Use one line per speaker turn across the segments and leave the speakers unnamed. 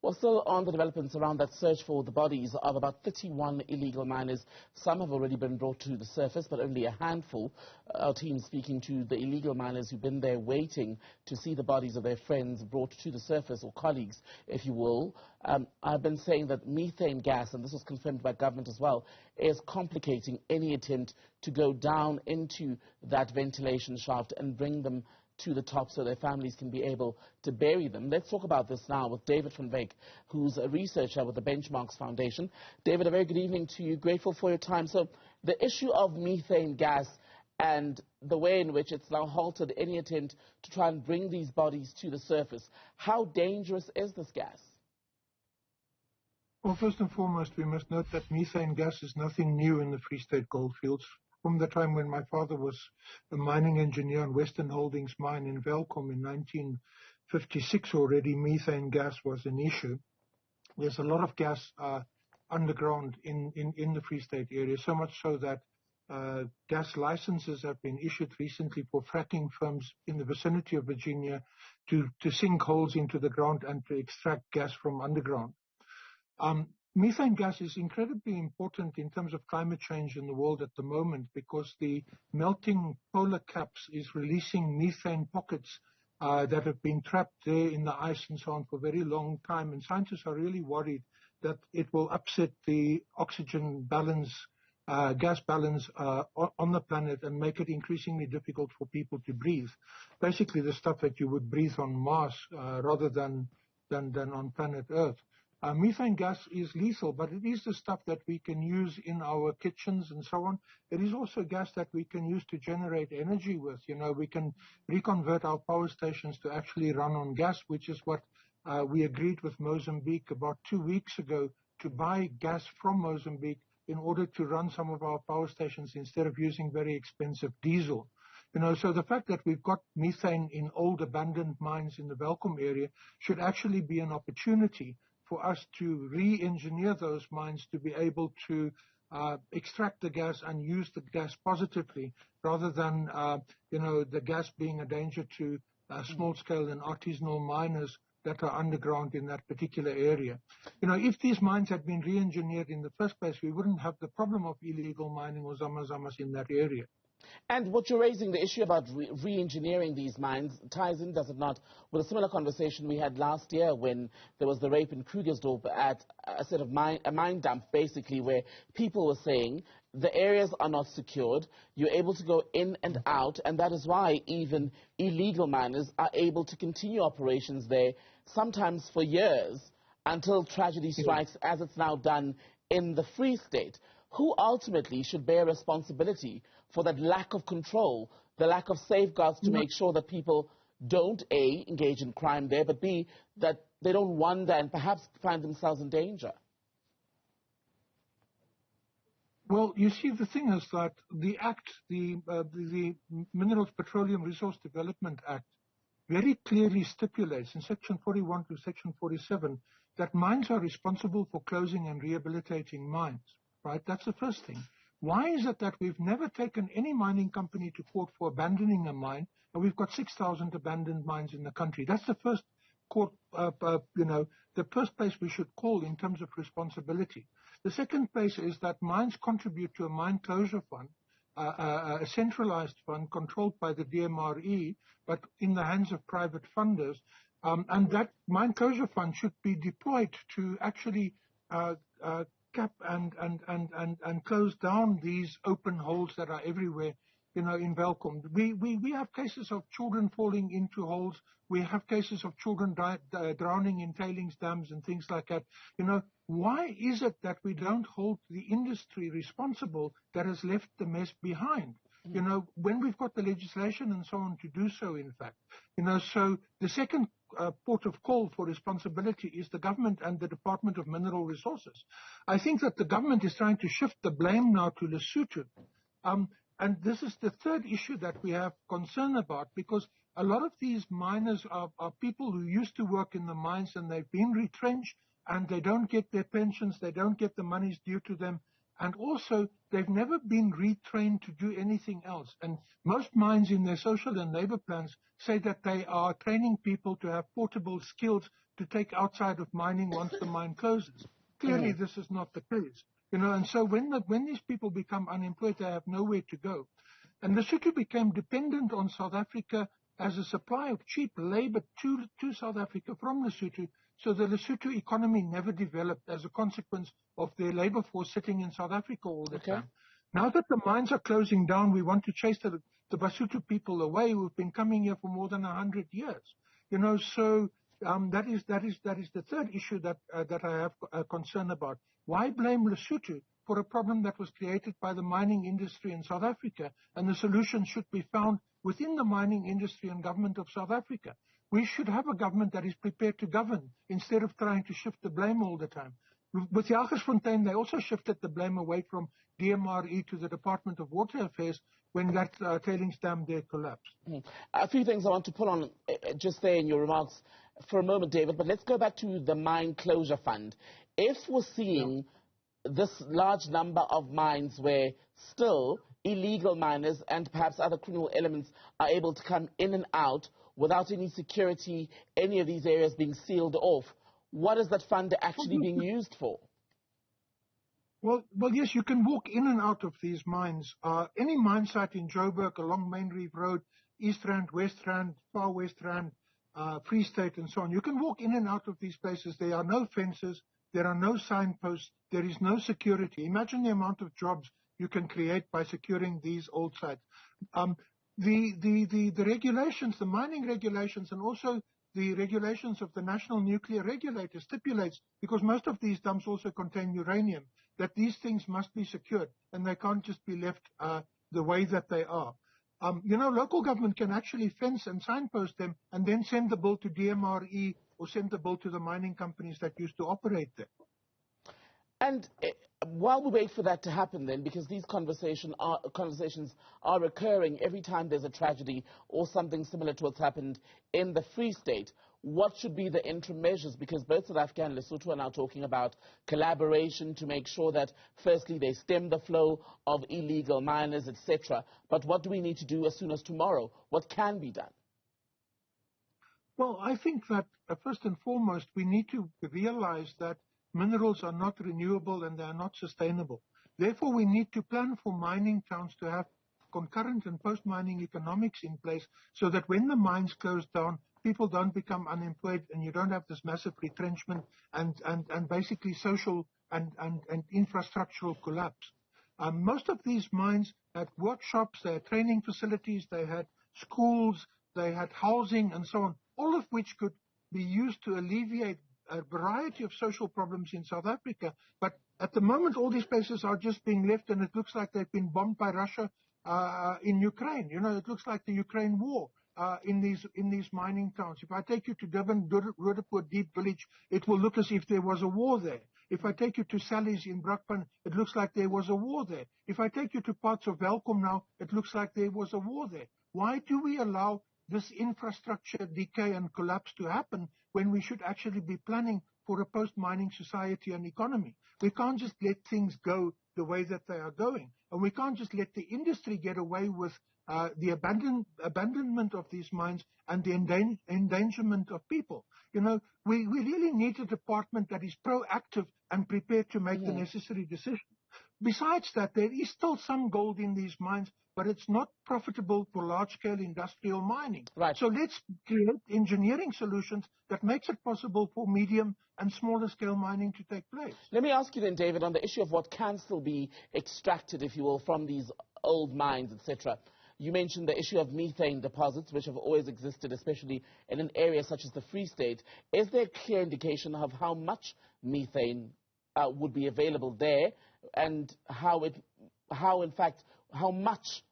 Well, still on the developments around that search for the bodies of about 31 illegal miners. Some have already been brought to the surface, but only a handful. Our team speaking to the illegal miners who've been there waiting to see the bodies of their friends brought to the surface, or colleagues, if you will. I've been saying that methane gas, and this was confirmed by government as well, is complicating any attempt to go down into that ventilation shaft and bring them to the top so their families can be able to bury them. Let's talk about this now with David van Wyk, who's a researcher with the Benchmarks Foundation. David, a very good evening to you. Grateful for your time. So the issue of methane gas and the way in which it's now halted any attempt to try and bring these bodies to the surface, how dangerous is this gas?
Well, first and foremost, we must note that methane gas is nothing new in the Free State goldfields. From the time when my father was a mining engineer on Western Holdings mine in Welkom in 1956 already, methane gas was an issue. There's a lot of gas underground in the Free State area, so much so that gas licenses have been issued recently for fracking firms in the vicinity of Virginia to sink holes into the ground and to extract gas from underground. Methane gas is incredibly important in terms of climate change in the world at the moment because the melting polar caps is releasing methane pockets that have been trapped there in the ice and so on for a very long time. And scientists are really worried that it will upset the oxygen balance, gas balance on the planet and make it increasingly difficult for people to breathe. Basically the stuff that you would breathe on Mars rather than on planet Earth. Methane gas is lethal, but it is the stuff that we can use in our kitchens and so on. It is also gas that we can use to generate energy with. You know, we can reconvert our power stations to actually run on gas, which is what we agreed with Mozambique about 2 weeks ago, to buy gas from Mozambique in order to run some of our power stations instead of using very expensive diesel. You know, so the fact that we've got methane in old abandoned mines in the Welkom area should actually be an opportunity for us to re-engineer those mines to be able to extract the gas and use the gas positively, rather than, the gas being a danger to small-scale and artisanal miners that are underground in that particular area. You know, if these mines had been re-engineered in the first place, we wouldn't have the problem of illegal mining or zamazamas in that area.
And what you're raising, the issue about re-engineering these mines, ties in, does it not, with a similar conversation we had last year when there was the rape in Krugersdorp at a mine dump, basically, where people were saying the areas are not secured, you're able to go in and out, and that is why even illegal miners are able to continue operations there, sometimes for years, until tragedy strikes, as it's now done in the Free State. Who ultimately should bear responsibility for that lack of control, the lack of safeguards to make sure that people don't, A, engage in crime there, but B, that they don't wander and perhaps find themselves in danger?
Well, you see, the thing is that the Act, the Minerals Petroleum Resource Development Act, very clearly stipulates in Section 41 to Section 47 that mines are responsible for closing and rehabilitating mines. Right, that's the first thing. Why is it that we've never taken any mining company to court for abandoning a mine, and we've got 6,000 abandoned mines in the country? That's the first court, the first place we should call in terms of responsibility. The second place is that mines contribute to a mine closure fund, a centralized fund controlled by the DMRE, but in the hands of private funders, and that mine closure fund should be deployed to actually cap and close down these open holes that are everywhere, in Welkom. We have cases of children falling into holes. We have cases of children drowning in tailings dams and things like that. Why is it that we don't hold the industry responsible that has left the mess behind? When we've got the legislation and so on to do so, in fact. So the second port of call for responsibility is the government and the Department of Mineral Resources. I think that the government is trying to shift the blame now to Lesotho. And this is the third issue that we have concern about, because a lot of these miners are people who used to work in the mines and they've been retrenched and they don't get their pensions, they don't get the monies due to them. And also, they've never been retrained to do anything else. And most mines in their social and labor plans say that they are training people to have portable skills to take outside of mining once the mine closes. Clearly, this is not the case. And so when these people become unemployed, they have nowhere to go. And Lesotho became dependent on South Africa as a supply of cheap labor to South Africa from Lesotho. So the Lesotho economy never developed as a consequence of their labor force sitting in South Africa all the time. Now that the mines are closing down, we want to chase the Basotho people away who've been coming here for more than 100 years. So that is the third issue that I have a concern about. Why blame Lesotho for a problem that was created by the mining industry in South Africa, and the solution should be found within the mining industry and government of South Africa? We should have a government that is prepared to govern instead of trying to shift the blame all the time. With Jagersfontein, they also shifted the blame away from DMRE to the Department of Water Affairs when that tailings dam there collapsed.
A few things I want to pull on just there in your remarks for a moment, David, but let's go back to the mine closure fund. If we're seeing this large number of mines where still illegal miners and perhaps other criminal elements are able to come in and out without any security, any of these areas being sealed off, what is that fund actually being used for?
Well, yes, you can walk in and out of these mines. Any mine site in Joburg along Main Reef Road, East Rand, West Rand, Far West Rand, Free State and so on. You can walk in and out of these places. There are no fences. There are no signposts. There is no security. Imagine the amount of jobs you can create by securing these old sites. The regulations, the mining regulations, and also the regulations of the National Nuclear Regulator stipulates, because most of these dumps also contain uranium, that these things must be secured and they can't just be left the way that they are. Local government can actually fence and signpost them and then send the bill to DMRE or send the bill to the mining companies that used to operate there.
And while we wait for that to happen then, because these conversations are occurring every time there's a tragedy or something similar to what's happened in the Free State, what should be the interim measures? Because both South Africa and Lesotho are now talking about collaboration to make sure that, firstly, they stem the flow of illegal miners, etc. But what do we need to do as soon as tomorrow? What can be done?
Well, I think that first and foremost, we need to realize that minerals are not renewable and they are not sustainable. Therefore, we need to plan for mining towns to have concurrent and post-mining economics in place so that when the mines close down, people don't become unemployed and you don't have this massive retrenchment and basically social and infrastructural collapse. Most of these mines had workshops, they had training facilities, they had schools, they had housing and so on, all of which could be used to alleviate a variety of social problems in South Africa. But at the moment, all these places are just being left, and it looks like they've been bombed by Russia in Ukraine. It looks like the Ukraine war in these mining towns. If I take you to Durban, Roodepoort Deep Village, it will look as if there was a war there. If I take you to Sally's in Brakpan, it looks like there was a war there. If I take you to parts of Welkom now, it looks like there was a war there. Why do we allow this infrastructure decay and collapse to happen when we should actually be planning for a post-mining society and economy? We can't just let things go the way that they are going. And we can't just let the industry get away with the abandonment of these mines and the endangerment of people. We really need a department that is proactive and prepared to make the necessary decisions. Besides that, there is still some gold in these mines, but it's not profitable for large-scale industrial mining.
Right.
So let's create engineering solutions that makes it possible for medium and smaller-scale mining to take place.
Let me ask you then, David, on the issue of what can still be extracted, if you will, from these old mines, etc. You mentioned the issue of methane deposits, which have always existed, especially in an area such as the Free State. Is there a clear indication of how much methane would be available there, and how much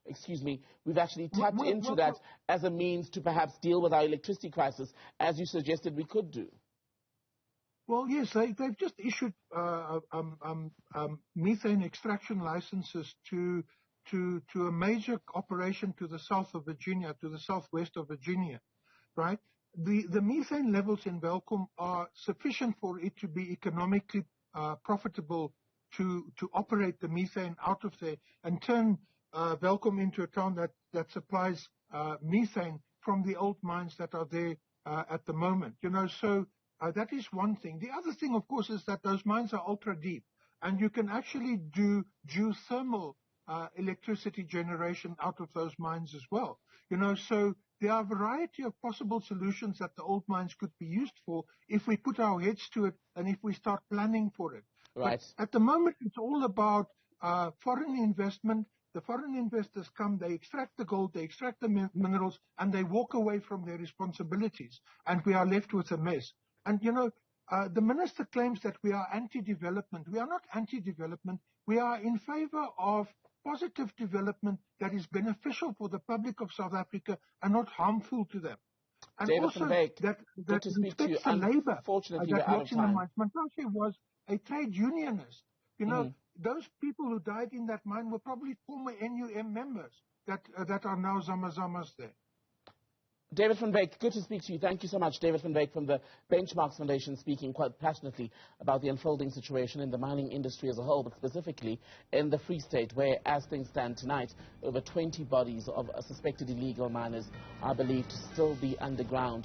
we've actually tapped into that as a means to perhaps deal with our electricity crisis, as you suggested we could do?
Well, yes, they've just issued methane extraction licenses to a major operation to the south of Virginia, to the southwest of Virginia, right? The methane levels in Welkom are sufficient for it to be economically profitable to operate the methane out of there and turn Welkom into a town that supplies methane from the old mines that are there at the moment. So That is one thing. The other thing, of course, is that those mines are ultra deep, and you can actually do geothermal electricity generation out of those mines as well. So there are a variety of possible solutions that the old mines could be used for if we put our heads to it and if we start planning for it.
Right.
But at the moment, it's all about foreign investment. The foreign investors come, they extract the gold, they extract the minerals, and they walk away from their responsibilities, and we are left with a mess. And, the minister claims that we are anti-development. We are not anti-development. We are in favor of positive development that is beneficial for the public of South Africa and not harmful to them. And
David
also
that
respects the labor
Unfortunately,
that
we're out
works
of
in the
time.
mines. Mantashe was a trade unionist. Those people who died in that mine were probably former NUM members that are now Zamazamas there.
David van Wyk, good to speak to you. Thank you so much. David van Wyk from the Benchmarks Foundation, speaking quite passionately about the unfolding situation in the mining industry as a whole, but specifically in the Free State, where, as things stand tonight, over 20 bodies of suspected illegal miners are believed to still be underground.